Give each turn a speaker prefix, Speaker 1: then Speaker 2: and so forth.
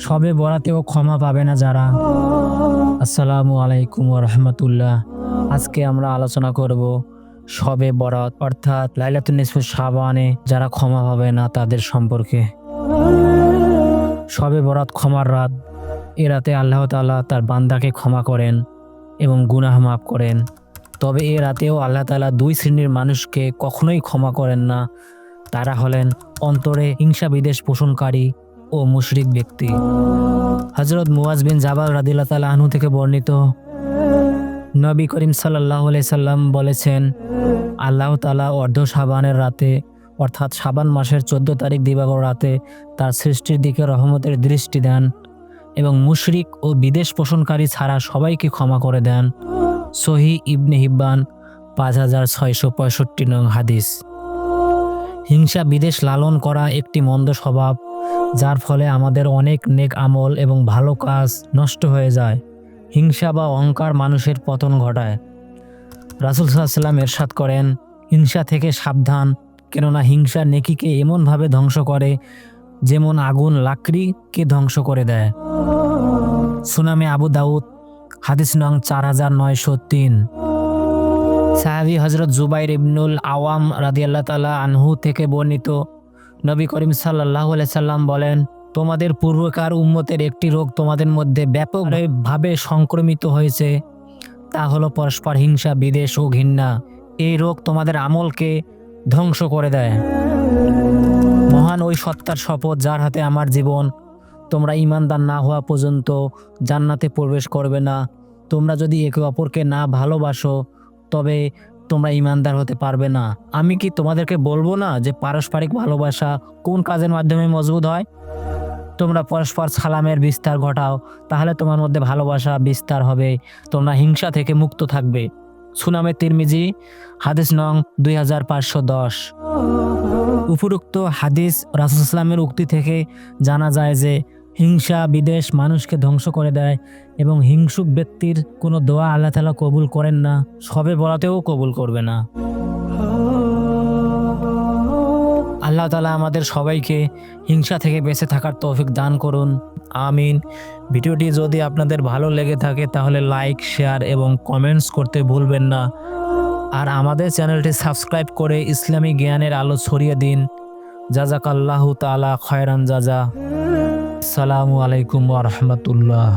Speaker 1: সবে বরাতেও ক্ষমা পাবে না যারা। আসসালামু আলাইকুম ওয়া রাহমাতুল্লাহ। আজকে আমরা আলোচনা করব শবে বরাত অর্থাৎ লাইলাতুন নিসফুশ শাবানে যারা ক্ষমা পাবে না তাদের সম্পর্কে। শবে বরাত ক্ষমার রাত। এ রাতে আল্লাহ তাআলা তার বান্দাকে ক্ষমা করেন এবং গুনাহ মাফ করেন। তবে এ রাতেও আল্লাহ তাআলা দুই শ্রেণীর মানুষকে কখনোই ক্ষমা করেন না। তারা হলেন অন্তরে হিংসা বিদ্বেষ পোষণকারী ও মুশরিক ব্যক্তি। হযরত মুয়াজ বিন জাবাল রাদিয়াল্লাহু তাআলা আনহু থেকে বর্ণিত, নবী করিম সাল্লাল্লাহু আলাইহি সাল্লাম বলেছেন, আল্লাহ তাআলা অর্ধ শাবানের রাতে অর্থাৎ শাবান মাসের 14 তারিখ দিবাগত রাতে তার সৃষ্টির দিকে রহমতের দৃষ্টি দেন এবং মুশরিক ও বিদেশ পোষণকারী ছাড়া সবাইকে ক্ষমা করে দেন। সহিহ ইবনে হিব্বান 5665 নং হাদিস। হিংসা বিদ্বেষ লালন করা একটি মন্দ স্বভাব, যার ফলে আমাদের অনেক নেক আমল এবং ভালো কাজ নষ্ট হয়ে যায়। হিংসা বা অহংকার মানুষের পতন ঘটায়। রাসূল সাল্লাল্লাহু আলাইহি ওয়াসাল্লাম ইরশাদ করেন, হিংসা থেকে সাবধান, কেননা হিংসা নেকিকে এমনভাবে ধ্বংস করে যেমন আগুন লাকড়িকে ধ্বংস করে দেয়। সুনানে আবু দাউদ হাদিস নং 4903। সাহাবী হযরত জুবাইর ইবনুল আওয়াম রাদিয়াল্লাহু তাআলা আনহু থেকে বর্ণিত, নবী করিম সাল্লাল্লাহু আলাইহি সাল্লাম বলেন, তোমাদের পূর্বকার উম্মতের একটি রোগ তোমাদের মধ্যে ব্যাপকভাবে সংক্রমিত হয়েছে, তা হলো পরস্পর হিংসা বিদ্বেষ ও ঘৃণা। এই রোগ তোমাদের আমলকে ধ্বংস করে দেয়। মহান ওই সত্তার শপথ যার হাতে আমার জীবন, তোমরা ঈমানদার না হওয়া পর্যন্ত জান্নাতে প্রবেশ করবে না। তোমরা যদি একে অপরকে না ভালোবাসো তবে তোমরা ঈমানদার হতে পারবে না। আমি কি তোমাদেরকে বলবো না যে পারস্পরিক ভালোবাসা কোন কাজের মাধ্যমে মজবুত হয়? তোমরা পরস্পর সালামের বিস্তার ঘটাও, তাহলে তোমার মধ্যে ভালোবাসা বিস্তার হবে, তোমরা হিংসা থেকে মুক্ত থাকবে। সুনানে তিরমিজি হাদিস নং 2510। উপরোক্ত হাদিস রাসূল সাল্লাল্লাহু আলাইহি ওয়াসাল্লামের উক্তি থেকে জানা যায় যে হিংসা বিদ্বেষ মানুষকে ধ্বংস করে দেয় এবং হিংসুক ব্যক্তির কোনো দোয়া আল্লাহ তাআলা কবুল করেন না, শবে বরাতেও কবুল করবে না। আল্লাহ তাআলা আমাদের সবাইকে হিংসা থেকে বেঁচে থাকার তৌফিক দান করুন, আমিন। ভিডিওটি যদি আপনাদের ভালো লেগে থাকে তাহলে লাইক, শেয়ার এবং কমেন্টস করতে ভুলবেন না। আর আমাদের চ্যানেলটি সাবস্ক্রাইব করে ইসলামী জ্ঞানের আলো ছড়িয়ে দিন। জাযাকাল্লাহু তাআলা খায়রান জাযা। আসসালামু আলাইকুম ওয়া রাহমাতুল্লাহ।